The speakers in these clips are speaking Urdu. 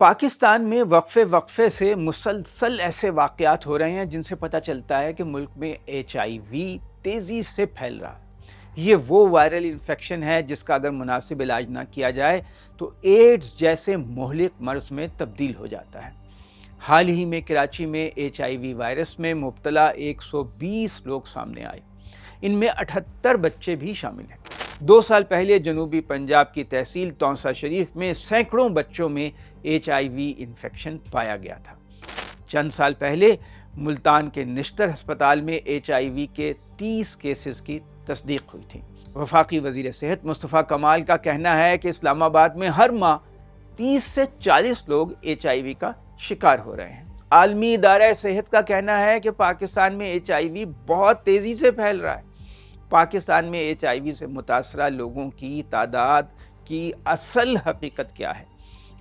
پاکستان میں وقفے وقفے سے مسلسل ایسے واقعات ہو رہے ہیں جن سے پتہ چلتا ہے کہ ملک میں HIV تیزی سے پھیل رہا ہے۔ یہ وہ وائرل انفیکشن ہے جس کا اگر مناسب علاج نہ کیا جائے تو ایڈز جیسے مہلک مرض میں تبدیل ہو جاتا ہے۔ حال ہی میں کراچی میں HIV وائرس میں مبتلا 120 لوگ سامنے آئے، ان میں 78 بچے بھی شامل ہیں۔ 2 سال پہلے جنوبی پنجاب کی تحصیل تونسا شریف میں سینکڑوں بچوں میں HIV انفیکشن پایا گیا تھا۔ چند سال پہلے ملتان کے نشتر ہسپتال میں HIV کے 30 کیسز کی تصدیق ہوئی تھی۔ وفاقی وزیر صحت مصطفیٰ کمال کا کہنا ہے کہ اسلام آباد میں ہر ماہ 30 سے 40 لوگ HIV کا شکار ہو رہے ہیں۔ عالمی ادارہ صحت کا کہنا ہے کہ پاکستان میں HIV بہت تیزی سے پھیل رہا ہے۔ پاکستان میں HIV سے متاثرہ لوگوں کی تعداد کی اصل حقیقت کیا ہے،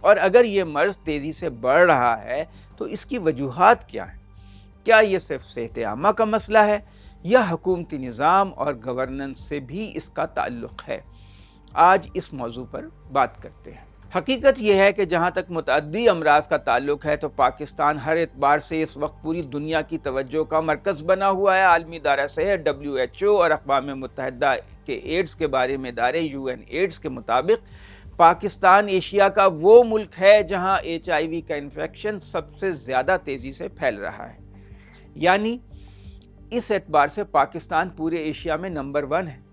اور اگر یہ مرض تیزی سے بڑھ رہا ہے تو اس کی وجوہات کیا ہیں؟ کیا یہ صرف صحت عامہ کا مسئلہ ہے یا حکومتی نظام اور گورننس سے بھی اس کا تعلق ہے؟ آج اس موضوع پر بات کرتے ہیں۔ حقیقت یہ ہے کہ جہاں تک متعدی امراض کا تعلق ہے تو پاکستان ہر اعتبار سے اس وقت پوری دنیا کی توجہ کا مرکز بنا ہوا ہے۔ عالمی ادارہ صحت WHO اور اقوام متحدہ کے ایڈز کے بارے میں ادارے UN ایڈز کے مطابق پاکستان ایشیا کا وہ ملک ہے جہاں HIV کا انفیکشن سب سے زیادہ تیزی سے پھیل رہا ہے۔ یعنی اس اعتبار سے پاکستان پورے ایشیا میں نمبر 1 ہے۔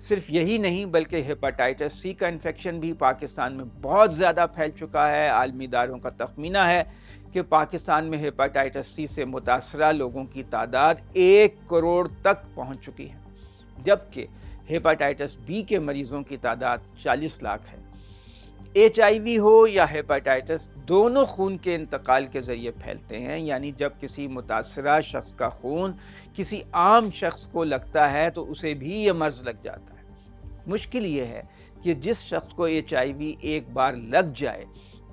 صرف یہی نہیں بلکہ ہیپاٹائٹس C کا انفیکشن بھی پاکستان میں بہت زیادہ پھیل چکا ہے۔ عالمی اداروں کا تخمینہ ہے کہ پاکستان میں ہیپاٹائٹس C سے متاثرہ لوگوں کی تعداد 1 کروڑ تک پہنچ چکی ہے، جبکہ ہیپاٹائٹس B کے مریضوں کی تعداد 40 لاکھ ہے۔ HIV ہو یا ہیپاٹائٹس دونوں خون کے انتقال کے ذریعے پھیلتے ہیں، یعنی جب کسی متاثرہ شخص کا خون کسی عام شخص کو لگتا ہے تو اسے بھی یہ مرض لگ جاتا ہے۔ مشکل یہ ہے کہ جس شخص کو HIV ایک بار لگ جائے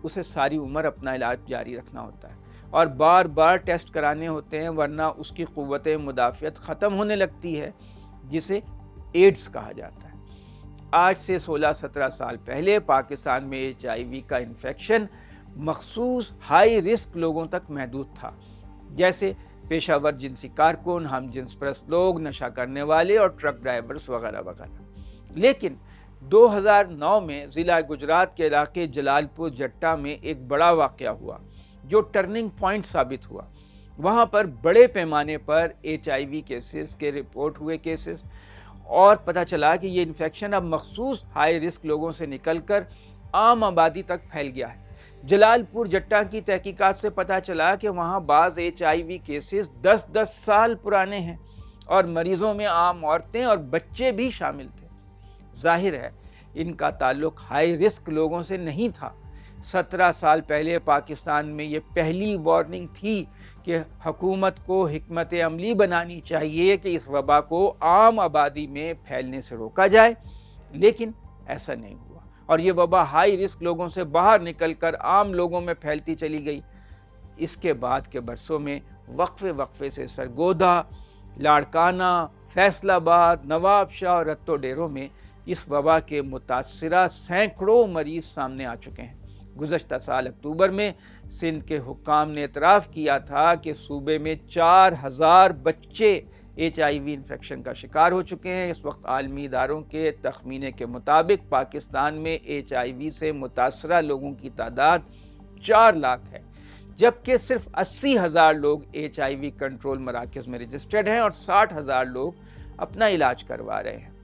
اسے ساری عمر اپنا علاج جاری رکھنا ہوتا ہے اور بار بار ٹیسٹ کرانے ہوتے ہیں، ورنہ اس کی قوت مدافعت ختم ہونے لگتی ہے، جسے ایڈز کہا جاتا ہے۔ آج سے 16-17 سال پہلے پاکستان میں HIV کا انفیکشن مخصوص ہائی رسک لوگوں تک محدود تھا، جیسے پیشہ ور جنسی کارکن، ہم جنس پرست لوگ، نشہ کرنے والے اور ٹرک ڈرائیورز وغیرہ وغیرہ۔ لیکن 2009 میں ضلع گجرات کے علاقے جلال پور جٹا میں ایک بڑا واقعہ ہوا جو ٹرننگ پوائنٹ ثابت ہوا۔ وہاں پر بڑے پیمانے پر HIV کیسز کے رپورٹ ہوئے کیسز، اور پتہ چلا کہ یہ انفیکشن اب مخصوص ہائی رسک لوگوں سے نکل کر عام آبادی تک پھیل گیا ہے۔ جلال پور جٹا کی تحقیقات سے پتہ چلا کہ وہاں بعض HIV کیسز 10 سال پرانے ہیں اور مریضوں میں عام عورتیں اور بچے بھی شامل تھے۔ ظاہر ہے ان کا تعلق ہائی رسک لوگوں سے نہیں تھا۔ 17 سال پہلے پاکستان میں یہ پہلی وارننگ تھی کہ حکومت کو حکمت عملی بنانی چاہیے کہ اس وبا کو عام آبادی میں پھیلنے سے روکا جائے، لیکن ایسا نہیں ہوا اور یہ وبا ہائی رسک لوگوں سے باہر نکل کر عام لوگوں میں پھیلتی چلی گئی۔ اس کے بعد کے برسوں میں وقفے وقفے سے سرگودا، لاڑکانہ، فیصل آباد، نواب شاہ اور رتو ڈیروں میں اس وبا کے متاثرہ سینکڑوں مریض سامنے آ چکے ہیں۔ گزشتہ سال اکتوبر میں سندھ کے حکام نے اعتراف کیا تھا کہ صوبے میں 4000 بچے HIV انفیکشن کا شکار ہو چکے ہیں۔ اس وقت عالمی اداروں کے تخمینے کے مطابق پاکستان میں HIV سے متاثرہ لوگوں کی تعداد 4 لاکھ ہے، جبکہ صرف 80,000 لوگ HIV کنٹرول مراکز میں رجسٹرڈ ہیں اور 60,000 لوگ اپنا علاج کروا رہے ہیں۔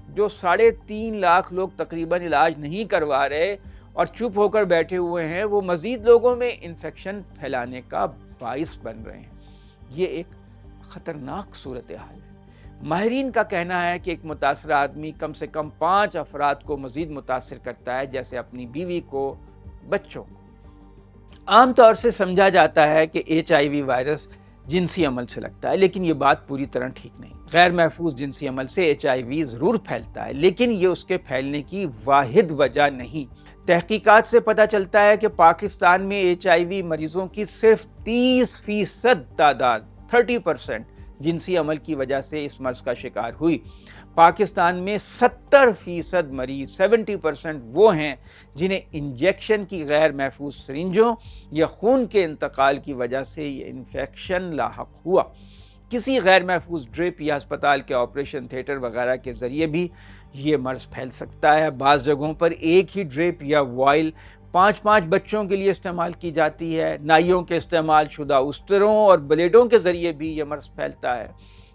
جو 3.5 لاکھ لوگ تقریباً علاج نہیں کروا رہے اور چپ ہو کر بیٹھے ہوئے ہیں، وہ مزید لوگوں میں انفیکشن پھیلانے کا باعث بن رہے ہیں۔ یہ ایک خطرناک صورتحال ہے۔ ماہرین کا کہنا ہے کہ ایک متاثرہ آدمی کم سے کم 5 افراد کو مزید متاثر کرتا ہے، جیسے اپنی بیوی کو، بچوں کو۔ عام طور سے سمجھا جاتا ہے کہ HIV وائرس جنسی عمل سے لگتا ہے، لیکن یہ بات پوری طرح ٹھیک نہیں۔ غیر محفوظ جنسی عمل سے HIV ضرور پھیلتا ہے، لیکن یہ اس کے پھیلنے کی واحد وجہ نہیں۔ تحقیقات سے پتہ چلتا ہے کہ پاکستان میں HIV مریضوں کی صرف 30% تعداد 30% جنسی عمل کی وجہ سے اس مرض کا شکار ہوئی۔ پاکستان میں 70% مریض 70% وہ ہیں جنہیں انجیکشن کی غیر محفوظ سرنجوں یا خون کے انتقال کی وجہ سے یہ انفیکشن لاحق ہوا۔ کسی غیر محفوظ ڈرپ یا ہسپتال کے آپریشن تھیٹر وغیرہ کے ذریعے بھی یہ مرض پھیل سکتا ہے۔ بعض جگہوں پر ایک ہی ڈرپ یا وائل 5 بچوں کے لیے استعمال کی جاتی ہے۔ نائیوں کے استعمال شدہ استروں اور بلیڈوں کے ذریعے بھی یہ مرض پھیلتا ہے۔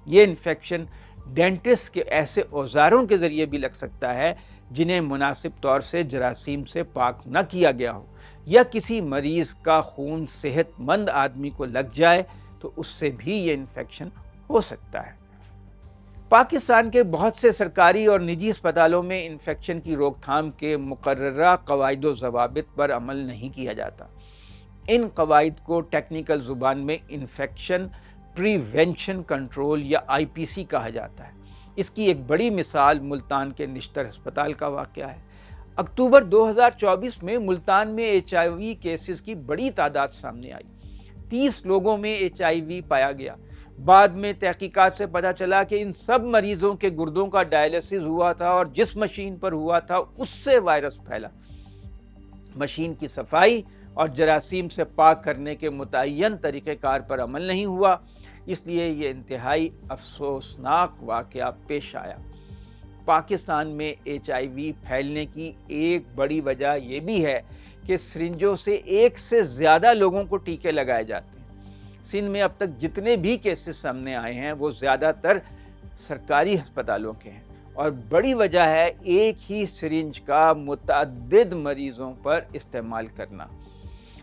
یہ انفیکشن ڈینٹسٹ کے ایسے اوزاروں کے ذریعے بھی لگ سکتا ہے جنہیں مناسب طور سے جراثیم سے پاک نہ کیا گیا ہو، یا کسی مریض کا خون صحت مند آدمی کو لگ جائے تو اس سے بھی یہ انفیکشن ہو سکتا ہے۔ پاکستان کے بہت سے سرکاری اور نجی اسپتالوں میں انفیکشن کی روک تھام کے مقررہ قواعد و ضوابط پر عمل نہیں کیا جاتا۔ ان قواعد کو ٹیکنیکل زبان میں انفیکشن پریونشن کنٹرول یا IPC کہا جاتا ہے۔ اس کی ایک بڑی مثال ملتان کے نشتر ہسپتال کا واقعہ ہے۔ اکتوبر 2024 میں ملتان میں HIV کیسز کی بڑی تعداد سامنے آئی۔ 30 لوگوں میں HIV پایا گیا۔ بعد میں تحقیقات سے پتہ چلا کہ ان سب مریضوں کے گردوں کا ڈائلیسس ہوا تھا اور جس مشین پر ہوا تھا اس سے وائرس پھیلا۔ مشین کی صفائی اور جراثیم سے پاک کرنے کے متعین طریقہ کار پر عمل نہیں ہوا، اس لیے یہ انتہائی افسوسناک واقعہ پیش آیا۔ پاکستان میں HIV پھیلنے کی ایک بڑی وجہ یہ بھی ہے کہ سرنجوں سے ایک سے زیادہ لوگوں کو ٹیکے لگائے جاتے ہیں۔ سندھ میں اب تک جتنے بھی کیسز سامنے آئے ہیں وہ زیادہ تر سرکاری ہسپتالوں کے ہیں، اور بڑی وجہ ہے ایک ہی سرنج کا متعدد مریضوں پر استعمال کرنا۔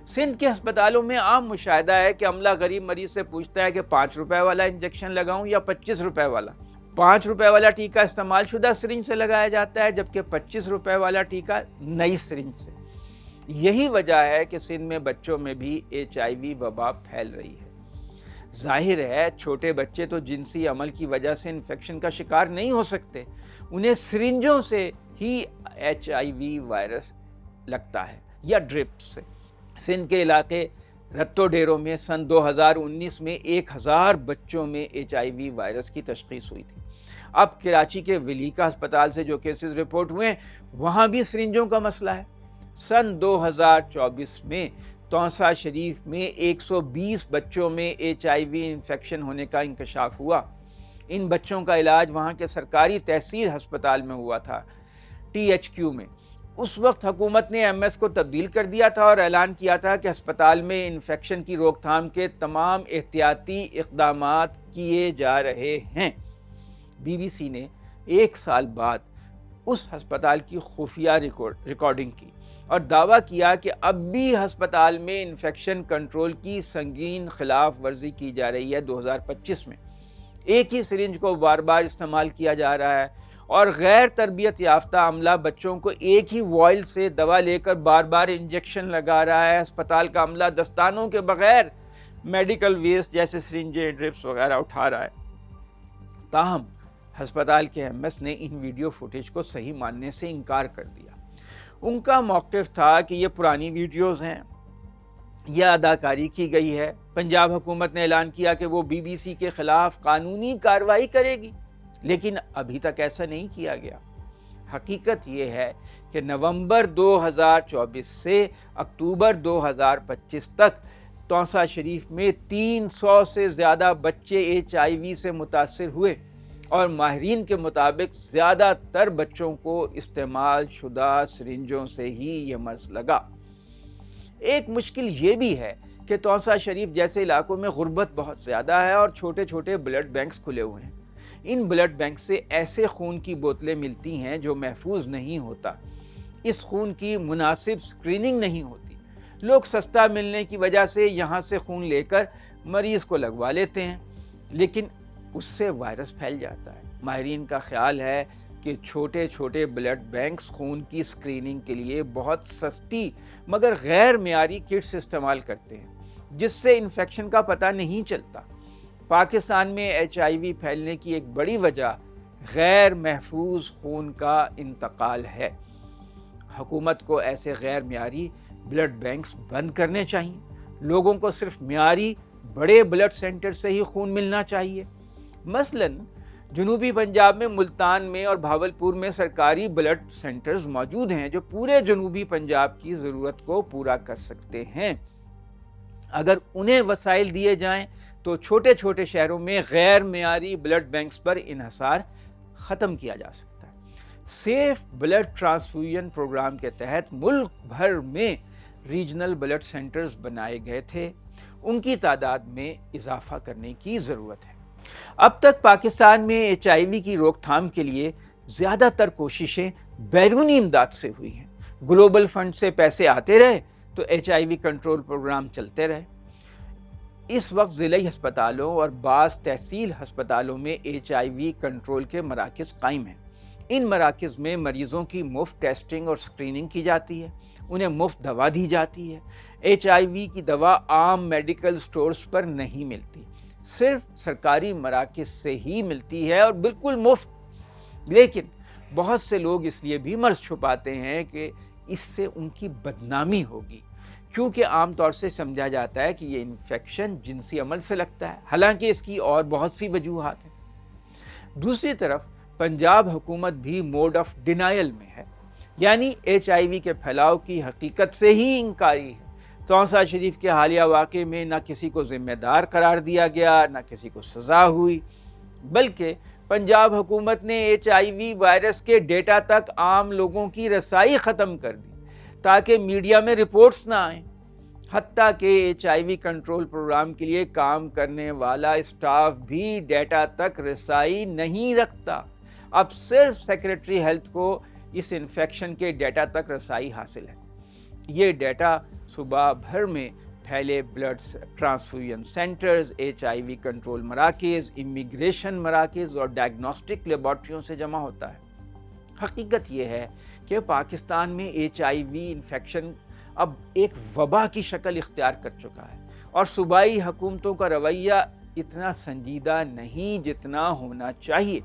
سندھ کے ہسپتالوں میں عام مشاہدہ ہے کہ عملہ غریب مریض سے پوچھتا ہے کہ 5 روپے والا انجیکشن لگاؤں یا 25 روپے والا۔ 5 روپے والا ٹیکہ استعمال شدہ سرنج سے لگایا جاتا ہے، جبکہ 25 روپے والا ٹیکہ نئی سرنج سے۔ یہی وجہ ہے کہ سندھ میں بچوں میں بھی HIV وبا پھیل رہی ہے۔ ظاہر ہے چھوٹے بچے تو جنسی عمل کی وجہ سے انفیکشن کا شکار نہیں ہو سکتے، انہیں سرنجوں سے ہی HIV وائرس لگتا ہے یا ڈرپ سے۔ سندھ کے علاقے رتو ڈیروں میں سن 2019 میں 1000 بچوں میں HIV وائرس کی تشخیص ہوئی تھی۔ اب کراچی کے ولیکا ہسپتال سے جو کیسز رپورٹ ہوئے ہیں وہاں بھی سرنجوں کا مسئلہ ہے۔ سن 2024 میں توسا شریف میں 120 بچوں میں HIV انفیکشن ہونے کا انکشاف ہوا۔ ان بچوں کا علاج وہاں کے سرکاری تحصیل ہسپتال میں ہوا تھا، THQ میں۔ اس وقت حکومت نے MS کو تبدیل کر دیا تھا اور اعلان کیا تھا کہ ہسپتال میں انفیکشن کی روک تھام کے تمام احتیاطی اقدامات کیے جا رہے ہیں۔ BBC نے 1 سال بعد اس ہسپتال کی خفیہ ریکارڈنگ کی اور دعویٰ کیا کہ اب بھی ہسپتال میں انفیکشن کنٹرول کی سنگین خلاف ورزی کی جا رہی ہے۔ 2025 میں ایک ہی سرنج کو بار بار استعمال کیا جا رہا ہے اور غیر تربیت یافتہ عملہ بچوں کو ایک ہی وائل سے دوا لے کر بار بار انجیکشن لگا رہا ہے۔ ہسپتال کا عملہ دستانوں کے بغیر میڈیکل ویسٹ جیسے سرنجیں، ڈرپس وغیرہ اٹھا رہا ہے۔ تاہم ہسپتال کے MS نے ان ویڈیو فوٹیج کو صحیح ماننے سے انکار کر دیا۔ ان کا موقف تھا کہ یہ پرانی ویڈیوز ہیں، یہ اداکاری کی گئی ہے۔ پنجاب حکومت نے اعلان کیا کہ وہ BBC کے خلاف قانونی کارروائی کرے گی، لیکن ابھی تک ایسا نہیں کیا گیا۔ حقیقت یہ ہے کہ نومبر 2024 سے اکتوبر 2025 تک توسا شریف میں 300 سے زیادہ بچے HIV سے متاثر ہوئے، اور ماہرین کے مطابق زیادہ تر بچوں کو استعمال شدہ سرنجوں سے ہی یہ مرض لگا۔ ایک مشکل یہ بھی ہے کہ توسا شریف جیسے علاقوں میں غربت بہت زیادہ ہے اور چھوٹے چھوٹے بلڈ بینکس کھلے ہوئے ہیں۔ ان بلڈ بینک سے ایسے خون کی بوتلیں ملتی ہیں جو محفوظ نہیں ہوتا۔ اس خون کی مناسب سکریننگ نہیں ہوتی۔ لوگ سستا ملنے کی وجہ سے یہاں سے خون لے کر مریض کو لگوا لیتے ہیں، لیکن اس سے وائرس پھیل جاتا ہے۔ ماہرین کا خیال ہے کہ چھوٹے چھوٹے بلڈ بینکس خون کی سکریننگ کے لیے بہت سستی مگر غیر معیاری کٹس استعمال کرتے ہیں، جس سے انفیکشن کا پتہ نہیں چلتا۔ پاکستان میں HIV پھیلنے کی ایک بڑی وجہ غیر محفوظ خون کا انتقال ہے۔ حکومت کو ایسے غیر معیاری بلڈ بینکس بند کرنے چاہیے۔ لوگوں کو صرف معیاری بڑے بلڈ سینٹر سے ہی خون ملنا چاہیے۔ مثلاً جنوبی پنجاب میں ملتان میں اور بھاولپور میں سرکاری بلڈ سینٹرز موجود ہیں جو پورے جنوبی پنجاب کی ضرورت کو پورا کر سکتے ہیں۔ اگر انہیں وسائل دیے جائیں تو چھوٹے چھوٹے شہروں میں غیر معیاری بلڈ بینکس پر انحصار ختم کیا جا سکتا ہے۔ سیف بلڈ ٹرانسفیوژن پروگرام کے تحت ملک بھر میں ریجنل بلڈ سینٹرز بنائے گئے تھے، ان کی تعداد میں اضافہ کرنے کی ضرورت ہے۔ اب تک پاکستان میں HIV کی روک تھام کے لیے زیادہ تر کوششیں بیرونی امداد سے ہوئی ہیں۔ گلوبل فنڈ سے پیسے آتے رہے تو HIV کنٹرول پروگرام چلتے رہے۔ اس وقت ضلعی ہسپتالوں اور بعض تحصیل ہسپتالوں میں HIV کنٹرول کے مراکز قائم ہیں۔ ان مراکز میں مریضوں کی مفت ٹیسٹنگ اور اسکریننگ کی جاتی ہے، انہیں مفت دوا دی جاتی ہے۔ HIV کی دوا عام میڈیکل سٹورز پر نہیں ملتی، صرف سرکاری مراکز سے ہی ملتی ہے اور بالکل مفت۔ لیکن بہت سے لوگ اس لیے بھی مرض چھپاتے ہیں کہ اس سے ان کی بدنامی ہوگی، کیونکہ عام طور سے سمجھا جاتا ہے کہ یہ انفیکشن جنسی عمل سے لگتا ہے، حالانکہ اس کی اور بہت سی وجوہات ہیں۔ دوسری طرف پنجاب حکومت بھی موڈ آف ڈینائل میں ہے، یعنی HIV کے پھیلاؤ کی حقیقت سے ہی انکاری ہے۔ توسہ شریف کے حالیہ واقعے میں نہ کسی کو ذمہ دار قرار دیا گیا، نہ کسی کو سزا ہوئی، بلکہ پنجاب حکومت نے HIV وائرس کے ڈیٹا تک عام لوگوں کی رسائی ختم کر دی تاکہ میڈیا میں رپورٹس نہ آئیں۔ حتیٰ کہ HIV کنٹرول پروگرام کے لیے کام کرنے والا اسٹاف بھی ڈیٹا تک رسائی نہیں رکھتا۔ اب صرف سیکریٹری ہیلتھ کو اس انفیکشن کے ڈیٹا تک رسائی حاصل ہے۔ یہ ڈیٹا صوبہ بھر میں پھیلے blood transfusion centres, HIV control مراکز، امیگریشن مراکز اور ڈائگنوسٹک لیبارٹریوں سے جمع ہوتا ہے۔ حقیقت یہ ہے کہ پاکستان میں HIV انفیکشن اب ایک وبا کی شکل اختیار کر چکا ہے اور صوبائی حکومتوں کا رویہ اتنا سنجیدہ نہیں جتنا ہونا چاہیے۔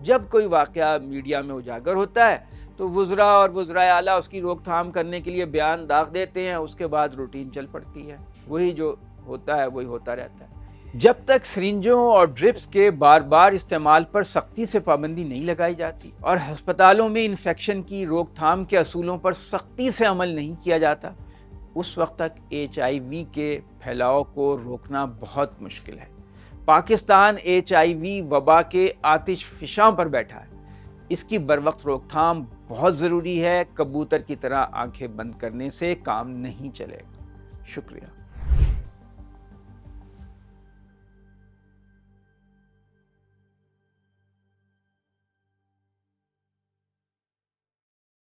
جب کوئی واقعہ میڈیا میں اجاگر ہوتا ہے تو وزراء اور وزرائے اعلیٰ اس کی روک تھام کرنے کے لیے بیان داغ دیتے ہیں، اس کے بعد روٹین چل پڑتی ہے، وہی جو ہوتا ہے وہی ہوتا رہتا ہے۔ جب تک سرنجوں اور ڈرپس کے بار بار استعمال پر سختی سے پابندی نہیں لگائی جاتی اور ہسپتالوں میں انفیکشن کی روک تھام کے اصولوں پر سختی سے عمل نہیں کیا جاتا، اس وقت تک HIV کے پھیلاؤ کو روکنا بہت مشکل ہے۔ پاکستان HIV وبا کے آتش فشاں پر بیٹھا ہے، اس کی بروقت روک تھام بہت ضروری ہے۔ کبوتر کی طرح آنکھیں بند کرنے سے کام نہیں چلے گا۔ شکریہ۔